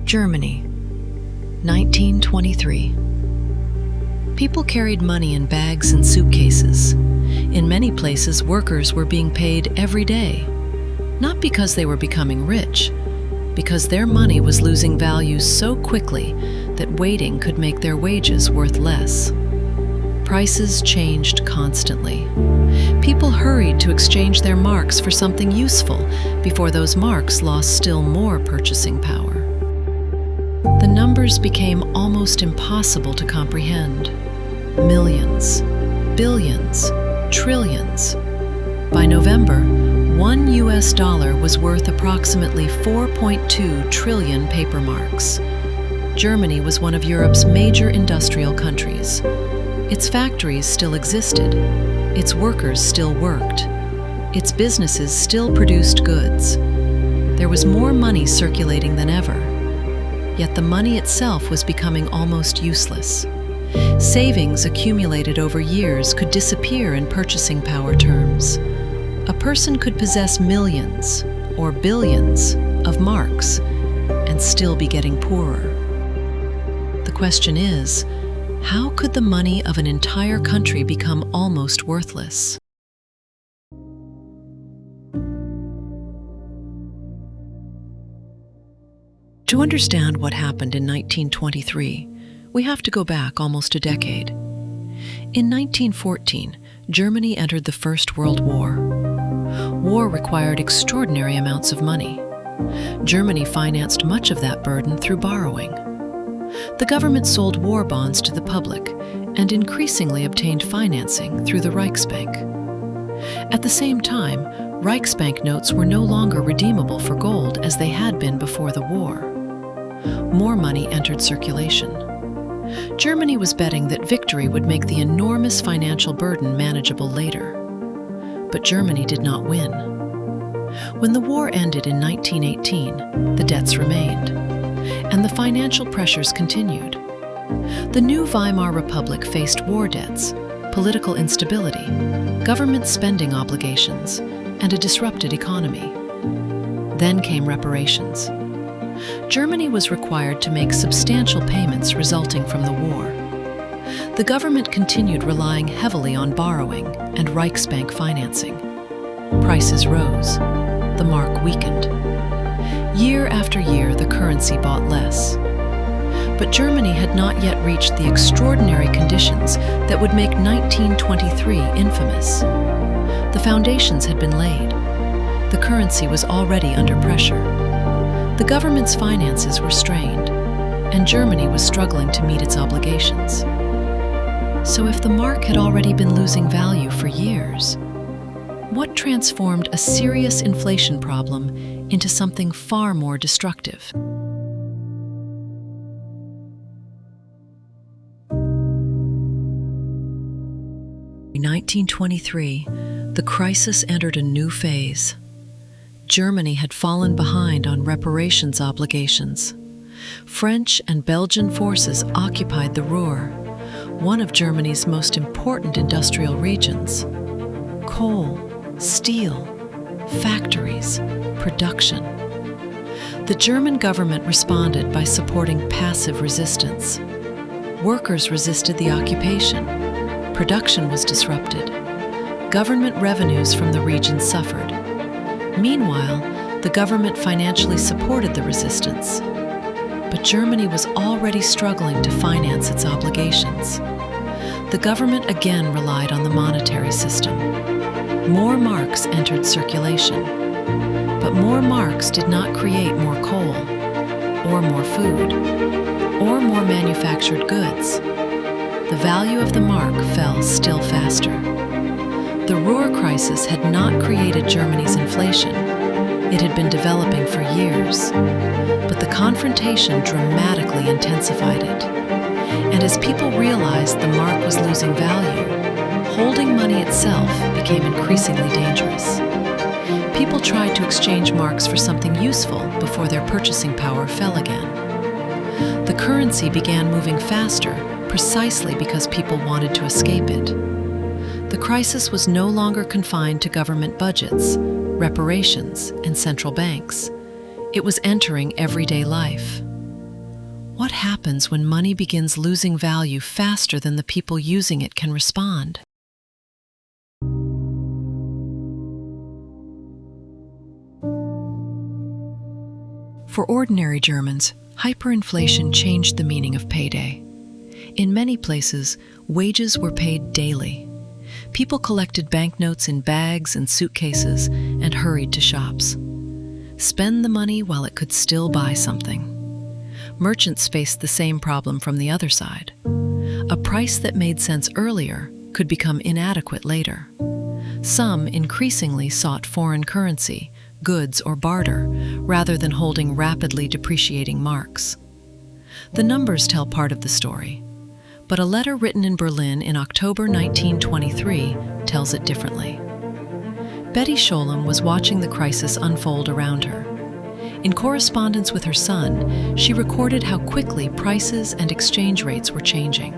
Germany, 1923. People carried money in bags and suitcases. In many places, workers were being paid every day, not because they were becoming rich, because their money was losing value so quickly that waiting could make their wages worth less. Prices changed constantly. People hurried to exchange their marks for something useful before those marks lost still more purchasing power. The numbers became almost impossible to comprehend. Millions, billions, trillions. By November, $1 was worth approximately 4.2 trillion paper marks. Germany was one of Europe's major industrial countries. Its factories still existed. Its workers still worked. Its businesses still produced goods. There was more money circulating than ever. Yet the money itself was becoming almost useless. Savings accumulated over years could disappear in purchasing power terms. A person could possess millions or billions of marks and still be getting poorer. The question is, how could the money of an entire country become almost worthless? To understand what happened in 1923, we have to go back almost a decade. In 1914, Germany entered the First World War. War required extraordinary amounts of money. Germany financed much of that burden through borrowing. The government sold war bonds to the public and increasingly obtained financing through the Reichsbank. At the same time, Reichsbank notes were no longer redeemable for gold as they had been before the war. More money entered circulation. Germany was betting that victory would make the enormous financial burden manageable later. But Germany did not win. When the war ended in 1918, the debts remained, and the financial pressures continued. The new Weimar Republic faced war debts, political instability, government spending obligations, and a disrupted economy. Then came reparations. Germany was required to make substantial payments resulting from the war. The government continued relying heavily on borrowing and Reichsbank financing. Prices rose. The mark weakened. Year after year, the currency bought less. But Germany had not yet reached the extraordinary conditions that would make 1923 infamous. The foundations had been laid. The currency was already under pressure. The government's finances were strained, and Germany was struggling to meet its obligations. So if the mark had already been losing value for years, what transformed a serious inflation problem into something far more destructive? In 1923, the crisis entered a new phase. Germany had fallen behind on reparations obligations. French and Belgian forces occupied the Ruhr, one of Germany's most important industrial regions. Coal, steel, factories, production. The German government responded by supporting passive resistance. Workers resisted the occupation. Production was disrupted. Government revenues from the region suffered. Meanwhile, the government financially supported the resistance. But Germany was already struggling to finance its obligations. The government again relied on the monetary system. More marks entered circulation. But more marks did not create more coal, or more food, or more manufactured goods. The value of the mark fell still faster. The Ruhr crisis had not created Germany's inflation. It had been developing for years. But the confrontation dramatically intensified it. And as people realized the mark was losing value, holding money itself became increasingly dangerous. People tried to exchange marks for something useful before their purchasing power fell again. The currency began moving faster precisely because people wanted to escape it. The crisis was no longer confined to government budgets, reparations, and central banks. It was entering everyday life. What happens when money begins losing value faster than the people using it can respond? For ordinary Germans, hyperinflation changed the meaning of payday. In many places, wages were paid daily. People collected banknotes in bags and suitcases and hurried to shops. Spend the money while it could still buy something. Merchants faced the same problem from the other side. A price that made sense earlier could become inadequate later. Some increasingly sought foreign currency, goods or barter, rather than holding rapidly depreciating marks. The numbers tell part of the story, but a letter written in Berlin in October 1923 tells it differently. Betty Scholem was watching the crisis unfold around her. In correspondence with her son, she recorded how quickly prices and exchange rates were changing.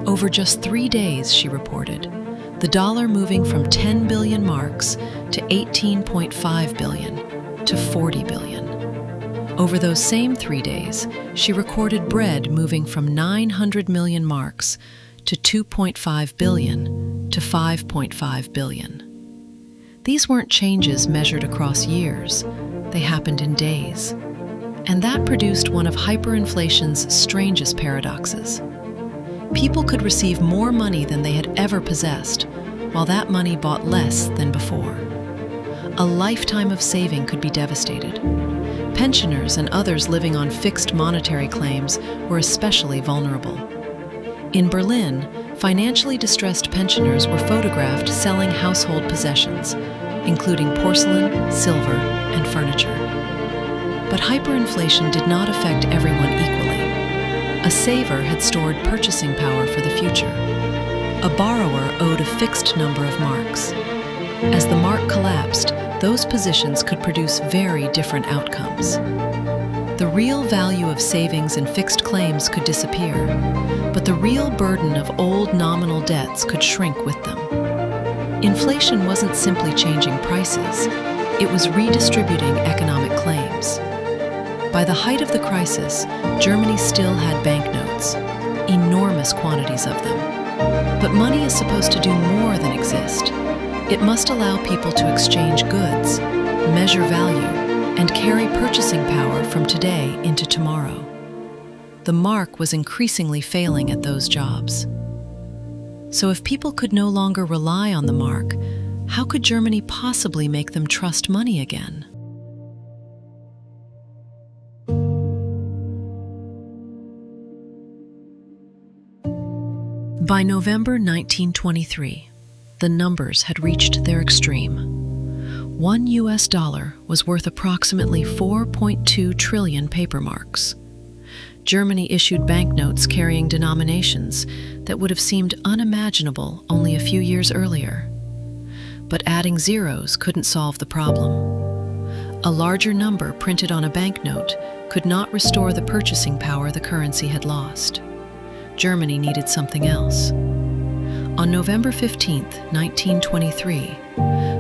Over just 3 days, she reported, the dollar moving from 10 billion marks to 18.5 billion to 40 billion. Over those same 3 days, she recorded bread moving from 900 million marks to 2.5 billion to 5.5 billion. These weren't changes measured across years, they happened in days. And that produced one of hyperinflation's strangest paradoxes. People could receive more money than they had ever possessed, while that money bought less than before. A lifetime of saving could be devastated. Pensioners and others living on fixed monetary claims were especially vulnerable. In Berlin, financially distressed pensioners were photographed selling household possessions, including porcelain, silver, and furniture. But hyperinflation did not affect everyone equally. A saver had stored purchasing power for the future. A borrower owed a fixed number of marks. As the mark collapsed, those positions could produce very different outcomes. The real value of savings and fixed claims could disappear, but the real burden of old nominal debts could shrink with them. Inflation wasn't simply changing prices, it was redistributing economic claims. By the height of the crisis, Germany still had banknotes, enormous quantities of them. But money is supposed to do more than exist. It must allow people to exchange goods, measure value, and carry purchasing power from today into tomorrow. The mark was increasingly failing at those jobs. So if people could no longer rely on the mark, how could Germany possibly make them trust money again? By November 1923, the numbers had reached their extreme. $1 US was worth approximately 4.2 trillion paper marks. Germany issued banknotes carrying denominations that would have seemed unimaginable only a few years earlier. But adding zeros couldn't solve the problem. A larger number printed on a banknote could not restore the purchasing power the currency had lost. Germany needed something else. On November 15, 1923,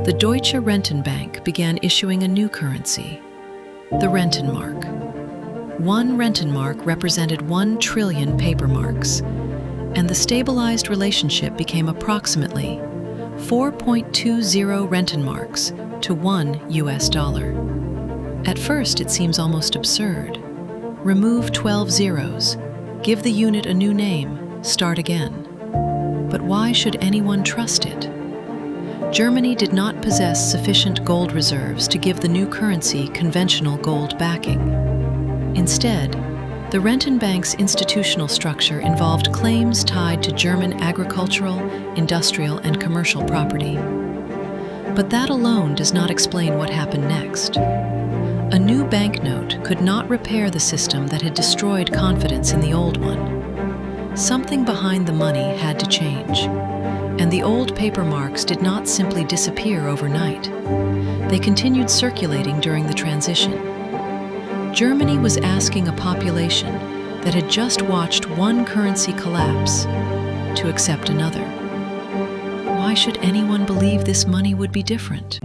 the Deutsche Rentenbank began issuing a new currency, the Rentenmark. One Rentenmark represented 1 trillion paper marks, and the stabilized relationship became approximately 4.20 Rentenmarks to $1 US. At first, it seems almost absurd. Remove 12 zeros, give the unit a new name, start again. But why should anyone trust it? Germany did not possess sufficient gold reserves to give the new currency conventional gold backing. Instead, the Rentenbank's institutional structure involved claims tied to German agricultural, industrial, and commercial property. But that alone does not explain what happened next. A new banknote could not repair the system that had destroyed confidence in the old one. Something behind the money had to change, and the old paper marks did not simply disappear overnight. They continued circulating during the transition. Germany was asking a population that had just watched one currency collapse to accept another. Why should anyone believe this money would be different?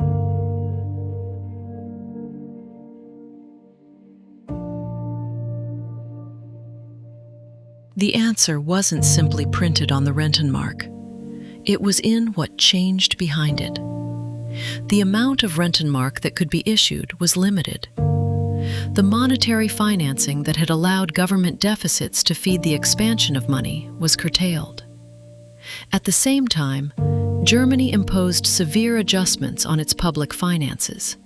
The answer wasn't simply printed on the Rentenmark. It was in what changed behind it. The amount of Rentenmark that could be issued was limited. The monetary financing that had allowed government deficits to feed the expansion of money was curtailed. At the same time, Germany imposed severe adjustments on its public finances.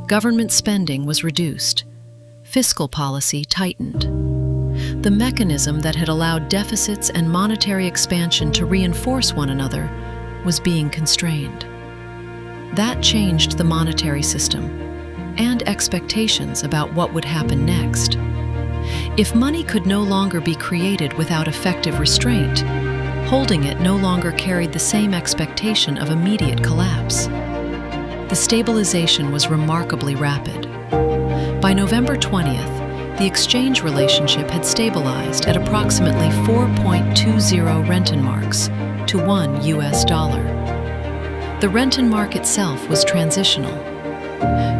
Government spending was reduced. Fiscal policy tightened. The mechanism that had allowed deficits and monetary expansion to reinforce one another was being constrained. That changed the monetary system and expectations about what would happen next. If money could no longer be created without effective restraint, holding it no longer carried the same expectation of immediate collapse. The stabilization was remarkably rapid. By November 20th, the exchange relationship had stabilized at approximately 4.20 Rentenmarks to $1 US. The Rentenmark itself was transitional.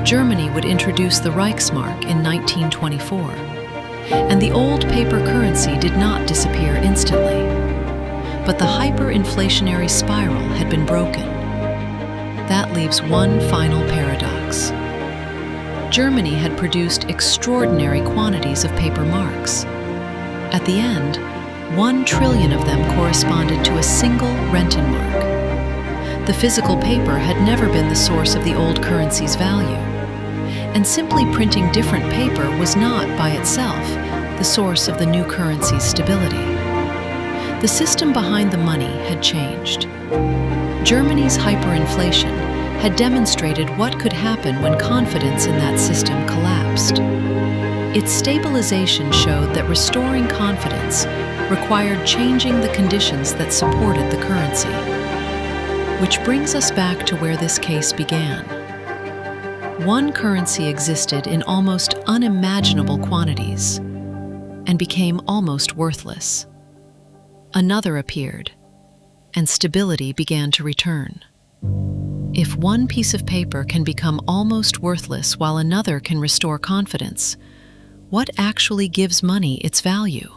Germany would introduce the Reichsmark in 1924, and the old paper currency did not disappear instantly. But the hyperinflationary spiral had been broken. That leaves one final paradox. Germany had produced extraordinary quantities of paper marks. At the end, 1 trillion of them corresponded to a single Rentenmark. The physical paper had never been the source of the old currency's value, and simply printing different paper was not, by itself, the source of the new currency's stability. The system behind the money had changed. Germany's hyperinflation had demonstrated what could happen when confidence in that system collapsed. Its stabilization showed that restoring confidence required changing the conditions that supported the currency. Which brings us back to where this case began. One currency existed in almost unimaginable quantities and became almost worthless. Another appeared, and stability began to return. If one piece of paper can become almost worthless while another can restore confidence, what actually gives money its value?